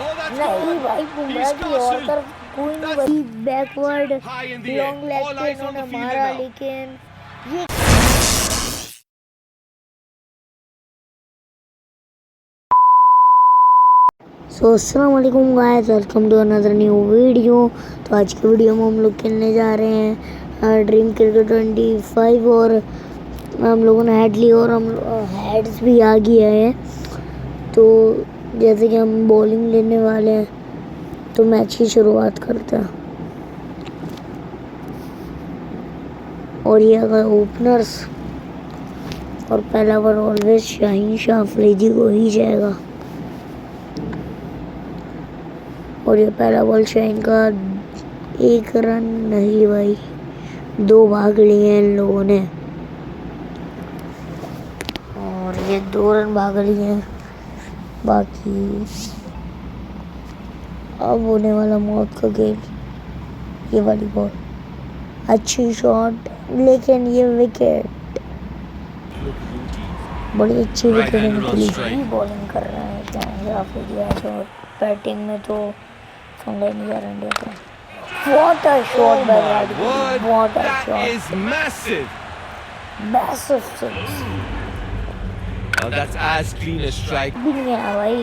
Oh, that's नहीं gone. भाई, Bumrah He's की और castled. तरफ कोई नहीं That's बची। Backward high in the air. Long leg All पे eyes on इन्होंने the fielder मारा, now. लेकिन ये अस्सलाम वालेकुम guys, welcome to another new video. तो आज की वीडियो में हम लोग खेलने जा रहे हैं ड्रीम क्रिकेट 25 और हम लोगों ने हेड लिया और हम हेड्स भी आ गया है। तो जैसे कि हम बॉलिंग लेने वाले हैं तो मैच की शुरुआत करते हैं। और ये अगर ओपनर्स और पहला ओवर ऑलवेज शाहीन शाह अफरीदी को ही जाएगा। और ये पहला बॉल शाहीन का, 1 रन नहीं भाई, 2 भाग लिए हैं इन लोगों ने और ये 2 रन भाग लिए हैं। बाकी अब होने वाला मौत का गेम। ये वाली बॉल अच्छी शॉट, लेकिन ये विकेट, बड़ी अच्छी विकेट निकली। ही बॉलिंग कर रहे हैं शाहीन और बैटिंग में तो समझ नहीं आ रहा इंडिया का। What a shot by Virat Kohli! What a That shot! is massive. Massive six. Oh, that's as clean a strike. भी नहीं आया भाई।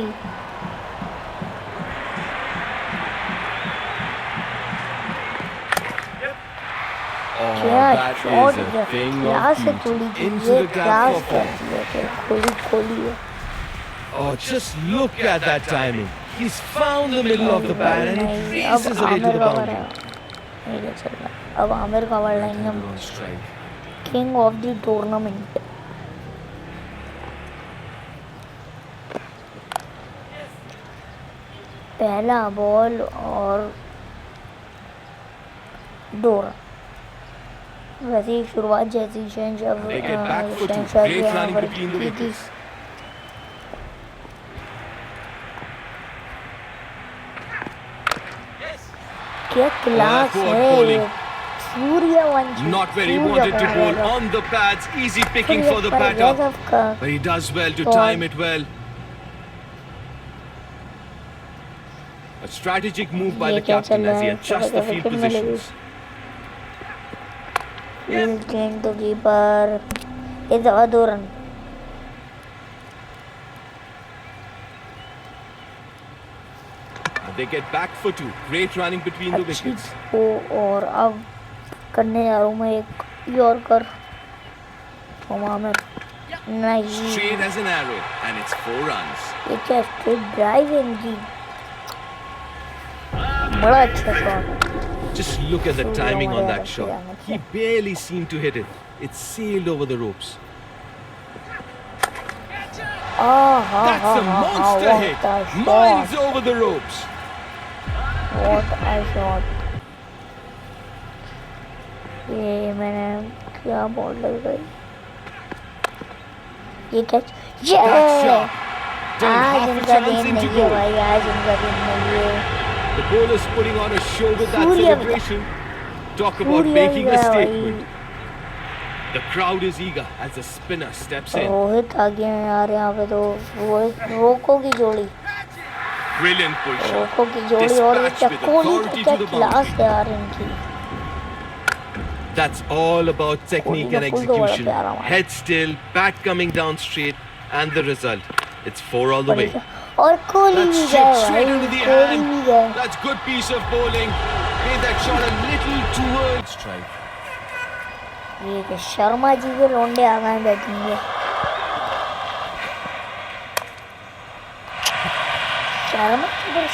Oh, क्या that shot is a thing क्या of से beauty. तोड़ी थी Into ये, the क्या gap for four. खोली है। Oh, just look at that timing. He's found the middle of the bat and it नहीं, races अब away to आमिर the का boundary. नहीं चल रहा। अब आमिर का world line Strike. King of the tournament. पहला बॉल और 2 रन। वैसे ही शुरुआत जैसी शहनशाह They get back for two. शहनशाह की Great यहाँ running पर between the की थी। wickets. क्या क्लास poor है bowling. Suryavanshi. Not where he wanted to bowl on the pads. Easy picking for the batter. But he does well to time it well. A strategic move by the captain as he adjusts the field positions. Field change to keeper. It's a 2 run. They get back for 2. Great running between the wickets. और अब करने जा रहा हूँ मैं एक yorker. नहीं, Straight as an arrow, and it's 4 runs. ये क्या स्ट्रेट ड्राइव है इनकी, बड़ा अच्छा shot. Just look at the timing on that shot. He barely seemed to hit it. It sailed over the ropes. That's a monster hit. Miles over the ropes. What a shot! ये मैंने क्या ball लग गई, ये catch. That shot. Turned आज half a इनका chance दिन into नहीं है goal. भाई, आज इनका दिन नहीं है। The bowler's putting on a show with that Surya celebration. Talk about Surya making a भी गया statement. The crowd is eager as the spinner steps in. Rohit आ गए हैं यार यहाँ पे। तो रोको की जोड़ी, Brilliant pull shot. रोको की जोड़ी और Dispatched with कोहली authority क्या to the क्लास boundary. है यार इनकी। That's all about technique and Kohli का pull तो बड़ा execution. प्यारा मारा। Head still, bat coming down straight, and the result. It's 4 all the way. और कोहली भी That's गए chipped भाई, straight into the कोहली भी hand. गए। That's good piece of bowling. Made that shot a little towards strike. ये कि शर्मा जी के लौंडे आ गए बैटिंग में।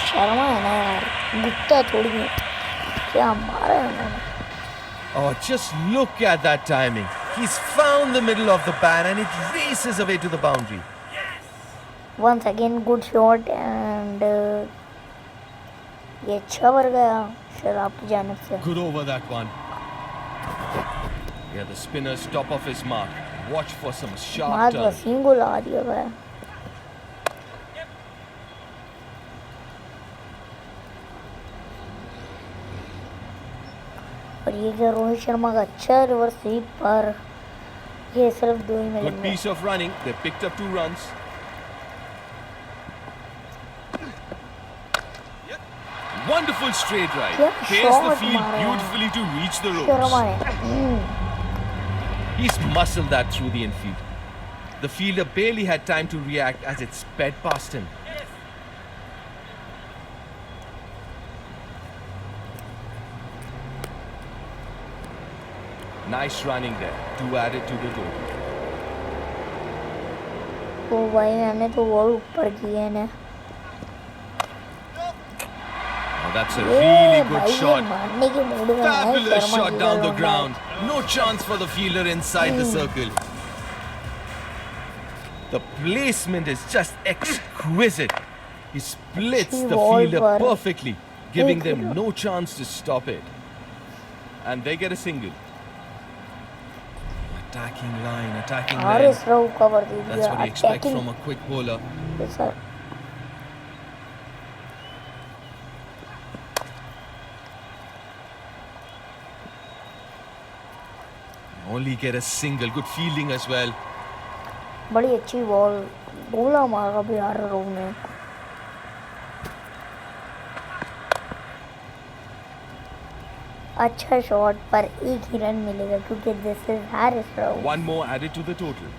शर्मा है ना यार, गुप्ता थोड़ी है, क्या मारा है उन्होंने। Oh, just look at that timing. He's found the middle of the bat and it races away to the boundary. Once again good shot and ये अच्छा वर गया शराब की जानिब से। Good over that one. Yeah, the spinner's top of his mark. Watch for some sharp माद turn. Wasim को ला दिया गया। और ये क्या रोहित शर्मा का अच्छा रिवर्स स्वीप पर ये सिर्फ 2 ही Good मिलेंगे। piece of running. They picked up 2 runs. Wonderful straight right. क्या Pairs the shot field मारा है। beautifully to reach the Sharma ropes. ने He's muscled that through the infield. The fielder barely had time to react as it sped past him. Nice running there. 2 added to the total. तो भाई मैंने तो ball ऊपर की है ना Oh, that's a ये really good भाई ये shot. मारने की मूड में है Fabulous शर्मा shot जी down का the लौंडा। ground. No chance for the fielder inside the circle. The placement is just exquisite. He splits अच्छी the ball fielder पर perfectly, giving एक them hit। no chance to stop it. And they get a single. Attacking line, attacking Haris line. Rao cover they That's दिया what you expect attacking from a quick bowler. Sir Only get a single. Good fielding as well. बड़ी अच्छी ball बोला मारा बिहार राव ने अच्छा shot पर एक ही run मिलेगा क्योंकि this is Haris Rao One more added to the total.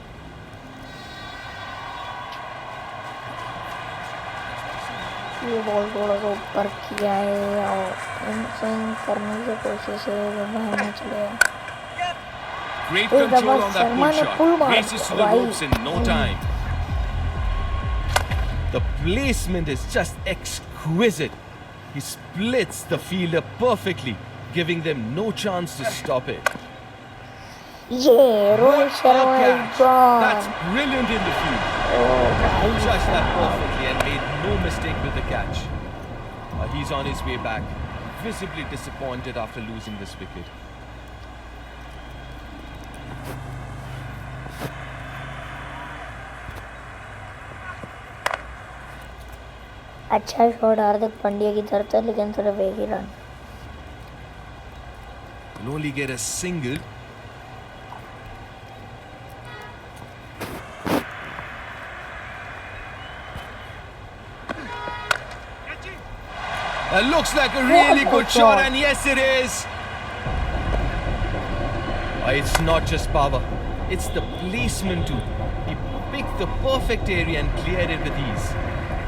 ये बॉल थोड़ा सा ऊपर किया है और स्विंग करने की कोशिश है वो बाहर चले Great एक दफा control on that Sharma pull ने shot. पुल मार Races to the भाई ropes in no time. The placement is just exquisite. He splits the fielder perfectly, giving them no chance to stop it. ये Rohit What a Sharma catch! Gone That's brilliant in the field. भाई Judged that perfectly and made no mistake with the catch. He's on his way back, visibly disappointed after losing this wicket. अच्छा shot Hardik Pandya की तरफ था लेकिन सिर्फ एक ही run Will only get a single. That looks like a really What a good shot, shot. and yes, it is. It's not just power, it's the placement too. He picked the perfect area and cleared it with ease.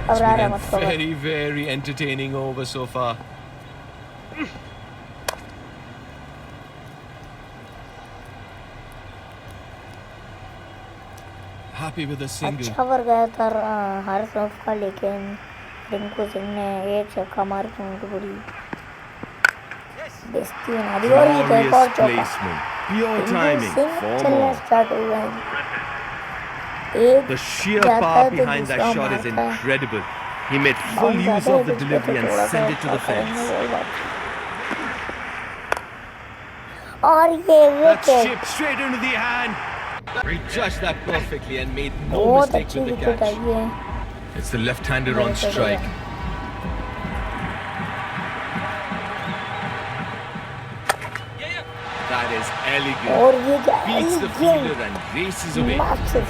अब It's रहा been है a मतलब very, very entertaining over so far. Happy with a single. अच्छा पर गया था हारिस राव का लेकिन रिंकू सिंह ने एक छक्का मार के उनको पूरी बेइज्जती बना दी और ये एक और Glorious चौका placement. Pure Rinku timing. Singh 4 चलना more. स्टार्ट हो गए एक The sheer जाता power है तो behind that दूसरा shot is मारता है incredible. He made full bounce use आता है of the तो delivery and थोड़ा सा sent it to the shot करेंगे fence. कोई बात नहीं। और ये That wicket chip straight into the hand. He judged that perfectly and made no बहुत mistake अच्छी with the wicket I catch. है It's the left-hander on बहुत strike. बढ़िया। That is elegant. और ये क्या Beats the fielder and races away. Massive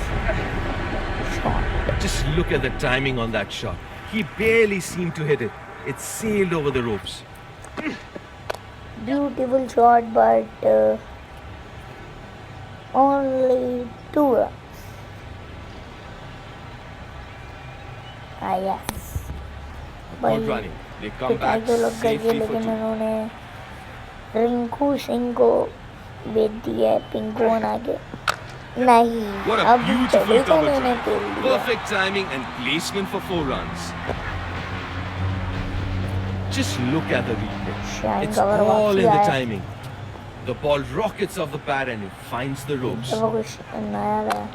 shot Just look at the timing on that shot. He barely seemed to hit it. It sailed over the ropes. beautiful shot but only 2 runs yes Good running. They come पिटाई back तो लग गई है safely for लेकिन 2. उन्होंने रिंकू सिंह को बेच दिया है पिंकू बना के नहीं What a अब beautiful चले तो cover मैंने try. खेल दिया Perfect timing and placement for 4 runs. Just look at the replay. Shine It's cover all वापसी in the आया timing. The ball rockets off the pad and it finds the ropes. तो वो कुछ नया गया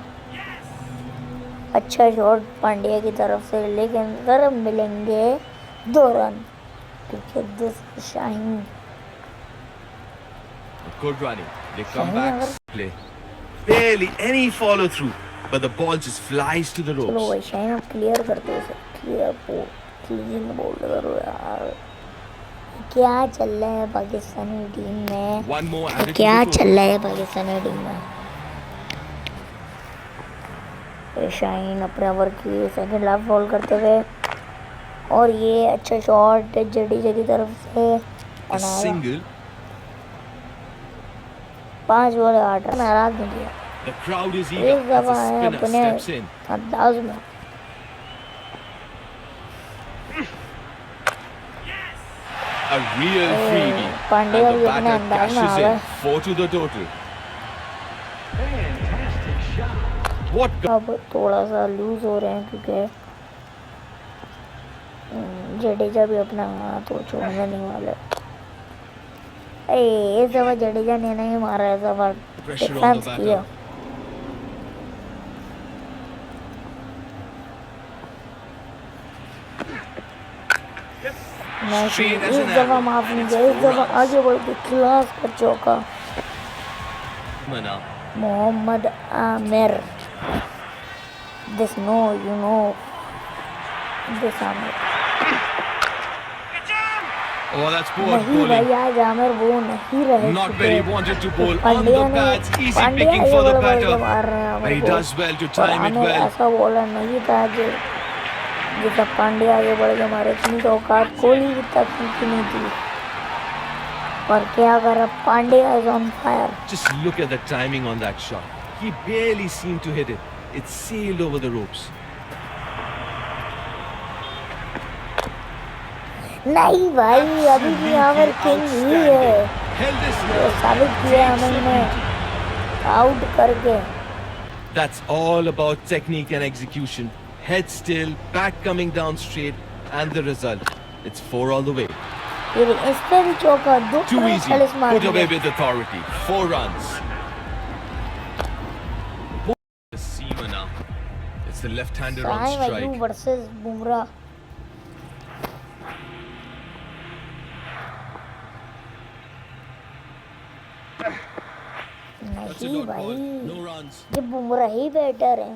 अच्छा शॉट पांड्या की तरफ से लेकिन सिर्फ मिलेंगे 2 रन क्योंकि this Shaheen Good running. They come Shaheen back. अगर- Play. Barely any follow through, but the ball just flies to the चलो ropes. भाई शाहीन अब क्लियर करते हो सर क्लीन बोल्ड करो यार क्या चल रहा है पाकिस्तानी टीम में One more added to क्या the total. चल रहा है पाकिस्तानी टीम में ये शाहीन अपने ओवर की सेकंड लाफ बॉल करते हुए और ये अच्छा शॉट जडेजा की तरफ से A बनाया। single. 5 बॉल 8 रन नाराज नहीं किया। The crowd is एक eager as दफा the है spinner अपने steps in. अंदाज में। A real freebie. Pandya And भी the अपने batter अंदाज में आ cashes गए। in. 4 to the total. What? अब थोड़ा सा लूज हो रहे हैं क्योंकि जडेजा भी अपना हाथ छोड़ने नहीं वाले। इस दफा जडेजा ने नहीं मारा, इस दफा Pressure on the defence batter. किया। Straight as इस an दफा arrow. माफ नहीं It's किया, इस 4 दफा runs. आगे बढ़ के क्लास का चौका। Mana. Mohammad Amir, this no you know this Amir. Oh, that's poor नहीं bowling. भाई आज आमिर वो नहीं रहे Not चुके। where he wanted to bowl. On Pandya the ने pads, easy पांड्या picking ये for the बड़े बड़े batter. मार रहे हैं But he आमिर को। does well to और time it आमिर well. ऐसा बॉलर नहीं था जो जितना पांड्या आगे बढ़ के मारे। इतनी तो औकात कोहली तक की नहीं थी। और क्या कर रहा Pandya is on fire. Just look at the timing on that shot. He barely seemed to hit it. It sailed over the ropes. नहीं भाई अभी भी आमिर किंग ही है। Held this ये nerve. साबित किया आमिर ने आउट करके। That's all about technique and execution. Head still, back coming down straight, and the result. It's 4 all the way. फिर इस पे भी चौका, दो Too पे easy. 40 मार Put away दिए। with authority. 4 runs. The seamer now. It's the left-hander on Saim Ayub strike. Versus Bumrah. That's a नहीं dot ball. भाई No runs. ये बुमराह ही बेटर है।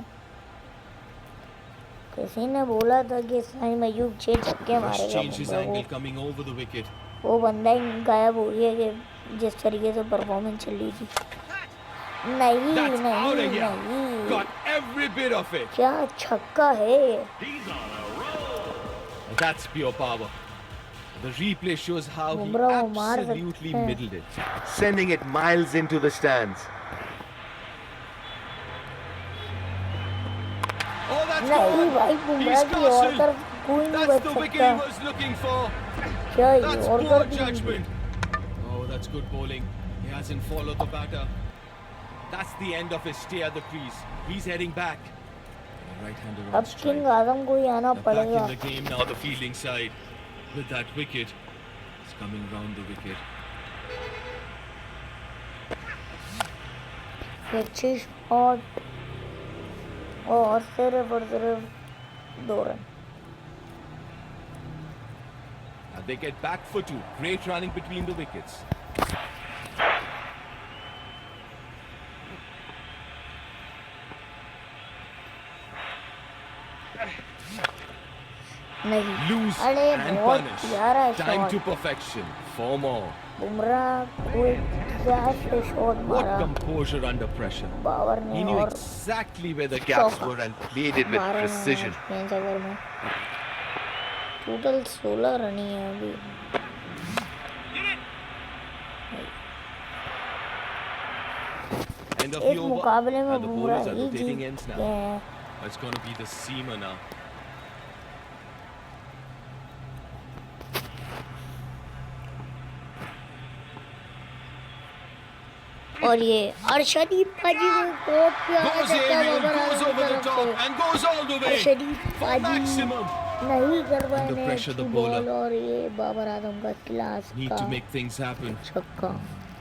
किसी ने बोला था कि साइम अय्यूब 6 छक्के Rush मारेगा changed his बुमराह angle को। coming over the wicket. वो बंदा ही गायब हो गया कि जिस तरीके से परफॉर्मेंस चल रही थी। नहीं That's out नहीं of here. नहीं Got every bit of it. क्या छक्का है। That's pure power. The replay shows how he Bumrah वो मार absolutely सकते हैं। middled it, sending it miles into the stands. Oh, that's नहीं gone. भाई He's बुमराह की और castled. तरफ कोई नहीं That's बच the wicket सकता। he was looking for. क्या ये That's और poor कर दी। judgment. Oh, that's good bowling. He hasn't followed the batter. That's the end of his stay at the crease. He's heading back. The right-hander on अब strike. King आजम को ही आना They're back पड़ेगा। in the game now, the fielding side. With that wicket, it's coming round the wicket. अच्छी shot और सिर्फ 2 run. And they get back for 2. Great running between the wickets. नहीं Loose अरे and बहुत punish. प्यारा Time to shot. perfection. 4 more. Bumrah को क्या से शॉट What मारा composure under pressure. Babar He ने knew और exactly where the gaps चौका were and played it with मारा precision. मैच ओवर में। टोटल 16 रन ही है अभी। End of इस the over. मुकाबले में And the Bumrah bowlers are he rotating Jeet ends गए now. हैं। It's going to be the seamer now. और ये अर्शदीप पाजी को बहुत प्यारा Goes छक्का aerial, बाबर goes आजम की over the तरफ top से। and goes all the way. Arshdeep For पाजी maximum. नहीं कर पाए Under ने pressure, the अच्छी bowler. बॉल और ये बाबर आजम का क्लास Need का to make things happen. छक्का।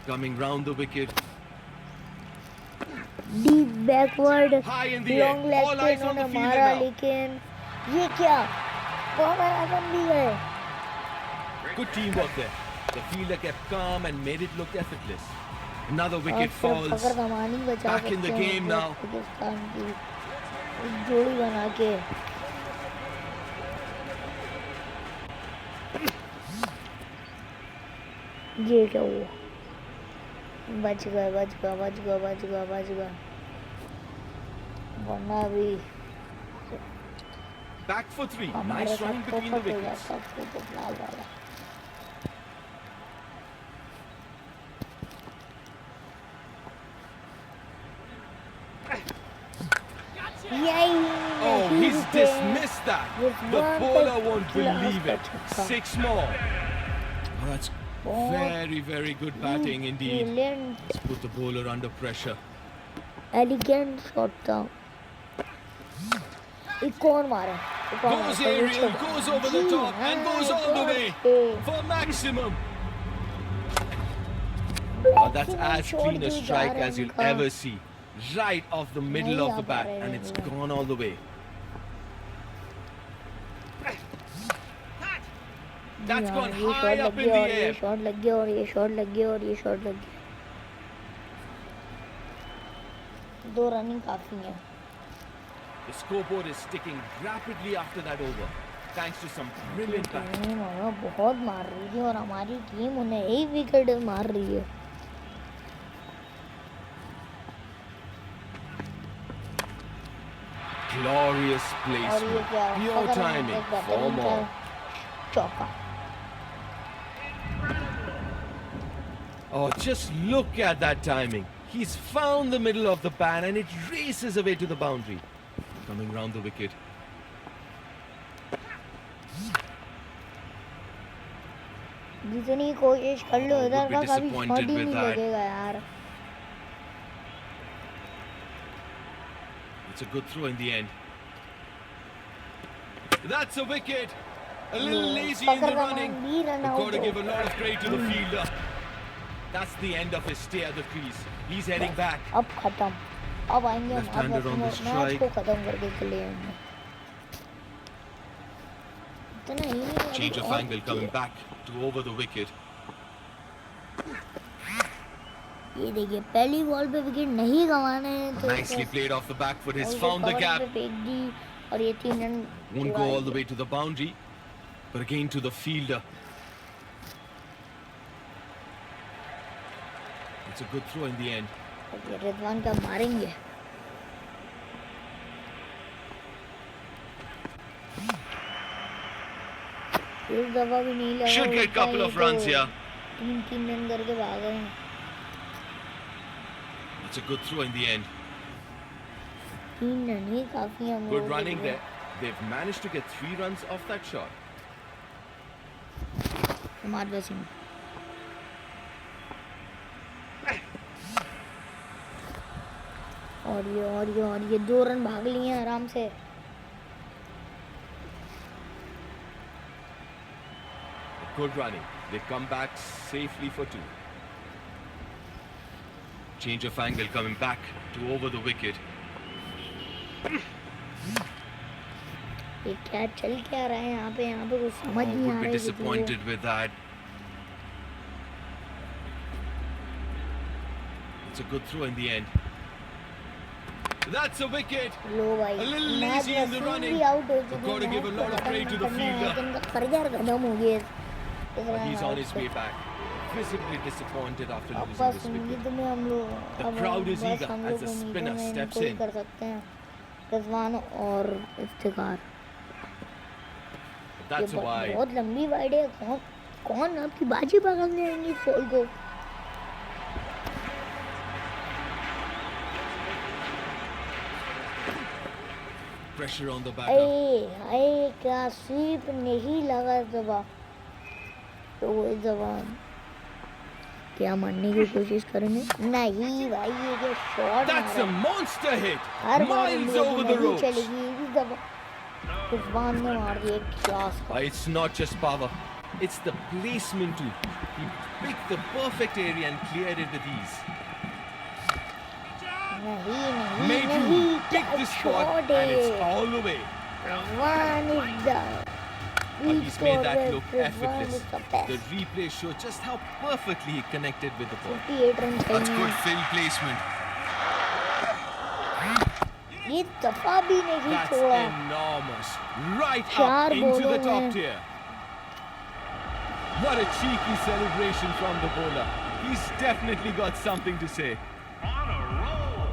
Coming round the wicket. Deep backward High in the long air. Leg All पे eyes on इन्होंने the fielder मारा now. लेकिन ये क्या बाबर आजम भी गए। Good teamwork there. The fielder kept calm and made it look effortless. Another और wicket सिर्फ falls. फकर जमानी बचा Back in the सकते हैं game now. पाकिस्तान की एक जोड़ी बना के। ये क्या हुआ। बच गए वरना भी back for 3. हमारे Nice साथ run तो between the फटेगा wickets. सब कुछ लाल वाला। Oh, he's dismissed that. The bowler won't believe it. 6 more. Oh, that's very, very good batting indeed. Brilliant, Let's put the bowler under pressure. elegant shot था। एक और मारा, Goes aerial, goes over the top and goes all the way for maximum. Oh, that's as clean a strike as you'll ever see. Right off the middle of the bat, and it's gone all the way. That's gone high up in the air. Shot लग गया और ये shot लग गया और ये shot लग गया। 2 रनिंग काफी है। The scoreboard is ticking rapidly after that over, thanks to some brilliant batting. Team बहुत मार रही थी और हमारी टीम उन्हें एक विकेट मार रही है। Glorious और ये placement, क्या pure timing, 4 more. चौका। Oh, just look at that timing. He's found the middle of the bat and it races away to the boundary. Coming round the wicket. जितनी कोशिश कर लो would इधर be का कभी disappointed शॉट ही with नहीं that. लगेगा यार। It's a good throw in the end. That's a wicket. A little lazy in the running. You've got to give a lot of credit to the fielder. That's the end of his stay at the crease. He's heading back. अब खत्म। अब आएंगे हम Left-hander on the match strike. को खत्म करने के लिए आएंगे। इतना ही नहीं, Change of और angle coming back to over the wicket. ये देखिए पहली बॉल पे विकेट नहीं गंवाना है तो Nicely played off the back foot. He's और found the कवर gap. पे फेंक दी और ये 3 run Won't go all the way to the boundary, but again to the fielder. It's a good throw in the end. ये रिजवान का मारेंगे। इस दफा भी नहीं लगा। Should get couple of runs here. 3 run करके भाग गए हैं। It's a good throw in the end. 3 run ही काफी है। Good running there. They've managed to get 3 runs off that shot. Kumar Singh और ये 2 रन भाग लिए हैं आराम से। Good running. They come back safely for 2. Change of angle coming back to over the wicket. ये क्या चल क्या रहा है यहाँ पे कुछ समझ नहीं आ Would रहा be है। disappointed with that. It's a good throw in the end. That's a wicket. लो भाई A little match lazy in the वैसे running. भी आउट हो We've चुके got to हैं। give a मैच lot को of credit to खत्म the करना है, fielder. इनका करियर खत्म हो गया। But he's on his way back. Visibly disappointed after losing बस this wicket. उम्मीद में हम लोग The अब crowd is बस eager हम as लोग the उम्मीदों spinner में steps इनको ही in. कर सकते हैं रिजवान और इफ्तिखार। That's ये why. बहुत लंबी वाइड है। कौन आपकी बाजी पकड़ने आएंगी फॉल को। Pressure on the batter. हाय क्या स्वीप नहीं लगा दबा तो वो जवान क्या मारने की कोशिश करेंगे। नहीं भाई ये जो shot That's a monster hit. Her bar Miles over the नहीं ropes. चलेगी इस दफा रिजवान ने मार दिया क्लास का। It's not just power. It's the placement too. He picked the perfect area and cleared it with ease. नहीं Made नहीं you pick क्या the spot shot and it's है। all the way. Rizwan is the But he's made that look effortless. The replay show just how perfectly he connected with the ball. 58 run That's चाहिए। good field placement. ये दफा भी नहीं That's छोड़ा। enormous. Right चार up into the bowlers top हैं। tier. What a cheeky celebration from the bowler. He's definitely got something to say. On a roll.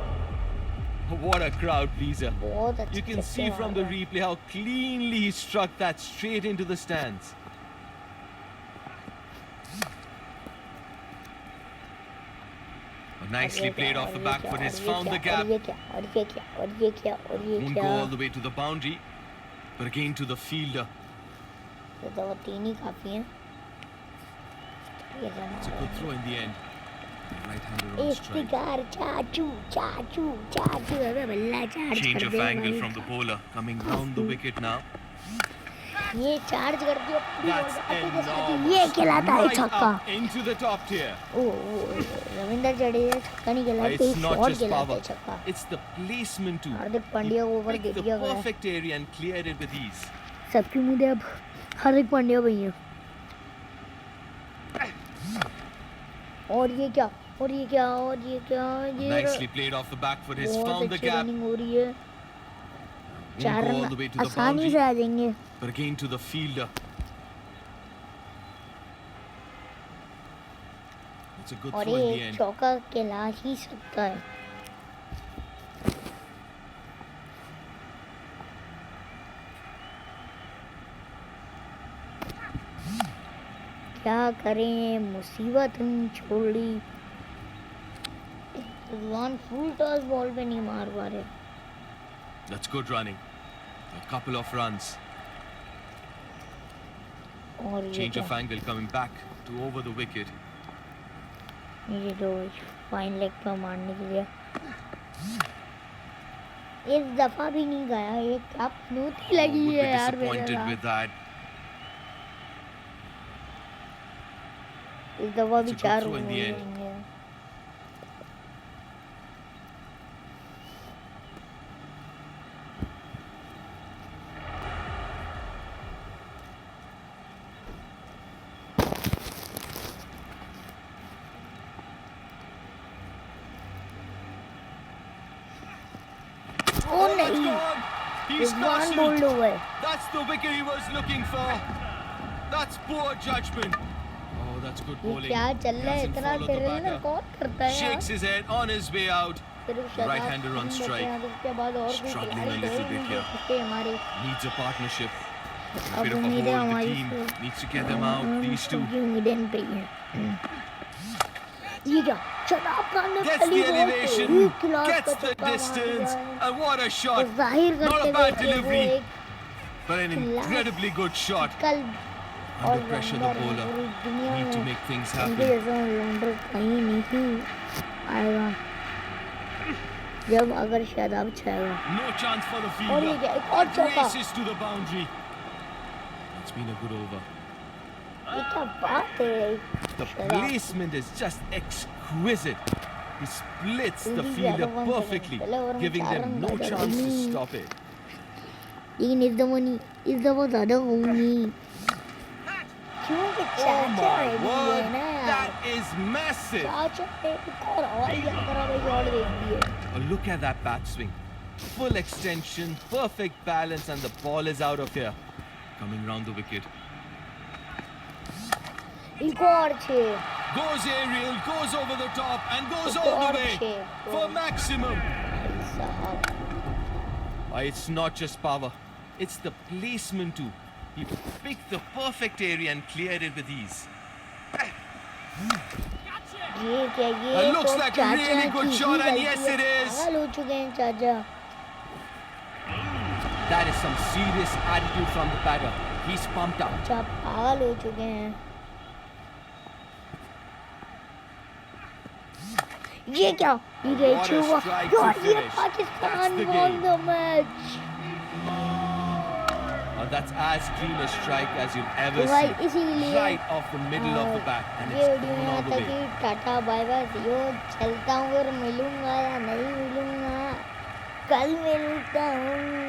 1 What a crowd pleaser. बहुत अच्छे You can छक्के see from मार the रहा है। replay how cleanly he struck that straight into the stands. Nicely played off the back foot. He's found the gap. और ये क्या और ये क्या और ये क्या और ये Won't क्या go all the way to the boundary, but again to the fielder. तो वो तीन ही काफी हैं। ये It's a good throw in the end. Right-hander on strike. Iftikhar चाचू चाचू चाचू अबे बल्ला चार्ज Change कर of दे angle भाई। from the bowler coming round the wicket now. ये चार्ज कर दिया पूरी That's बॉल के साथ enormous. ये खिलाता है Right छक्का। up into the top tier. ओ रविंद्र जडेजा छक्का नहीं खिलाते It's not शॉट just खिलाते power. हैं छक्का। It's the placement too. Hardik Pandya को ओवर दे Picked the दिया गया है। perfect area and cleared it with ease. सबकी मुझे अब हार्दिक पांड्या भैया। और ये क्या और ये क्या और ये क्या ये Nicely played off the back foot. He's बहुत found the अच्छी gap. रनिंग हो रही है। Won't चार go all run the way to the आसानी boundary, से आ जाएंगे। but again to the fielder. It's a good और throw in the ये end. चौका खिला ही सकता है। क्या करें मुसीबत हम छोड़ी। रिजवान फुल टॉस बॉल पे नहीं मार पा रहे। That's good running. A couple of runs. और ये Change क्या of angle coming back to over the wicket. ये जो फाइन लेग पे मारने के लिए इस दफा भी नहीं गया। ये क्या स्मूथी Oh, लगी would है be यार मेरे disappointed साथ। with that. इस दफा भी It's a good चार throw in run the end. होंगे। ओ It's नहीं gone. He's Rizwan cautioned. Bold हुआ है। That's the wicket he was looking for. That's poor judgment. Oh, that's good ये bowling. क्या चल He रहा है hasn't इतना followed the ड्रिल batter. कौन करता है यार। Shakes his head on his way out. सिर्फ Right-hander on strike. उसके बाद और कोई Struggling खिलाड़ी a तो little ही bit नहीं here. देख सकते हमारे। Needs a partnership. A अब bit of a उम्मीदें hold. The हमारी team सिर्फ needs to get them out. These two. उनकी उम्मीदें पे ही हैं। ये क्या शदाब खान ने Gets पहली the बॉल पे elevation. एक खिलाफ का Gets the छक्का मार distance. दिया है। And what a तो shot. जाहिर Not करते a हुए bad कि वो delivery. एक But an incredibly good shot. कल और Under pressure, the लंडर bowler पूरी दुनिया need to में make things इनके happen. जैसा लंडर कहीं नहीं आएगा जब अगर Shadab छाएगा। No chance for the और ये fielder. क्या एक और It चौका। races to the boundary. It's been a good over. ये क्या बात है। The Shadab placement is just exquisite. He splits the जल्दी fielder ज्यादा run perfectly, चले, पहले over में giving चार them रन no बचा chance to दिए। stop it. लेकिन इस दफा नहीं इस दफा ज्यादा होंगी क्योंकि Oh चाचा my रेडी है word, ना यार। that is massive. चाचा ने एक और यात्रा में और देख दी है। Oh, look at that bat swing. Full extension, perfect balance, and the ball is out of here. Coming round the wicket. एक और छह Goes aerial, goes over the top, and goes एक all the और way छह for maximum. भाई साहब It's not just power, it's the placement too. He picked the perfect area and cleared it with ease. ये क्या ये Looks तो like a चाचा really good की shot, ही and गलती yes, है। it is. पागल हो चुके हैं चाचा। That is some serious attitude from the batter. He's pumped up. चाचा पागल हो चुके हैं। ये क्या ये क्या What a छुआ strike to यार ये finish. Pakistan That's the won game. the match। That's as clean a strike as you'll ever तो भाई see. इसीलिए Right off the middle of the bat, and ये it's वीडियो gone यहाँ all the तक way. ही tata bye bye यो चलता हूँ और मिलूंगा या नहीं मिलूंगा कल मिलता हूँ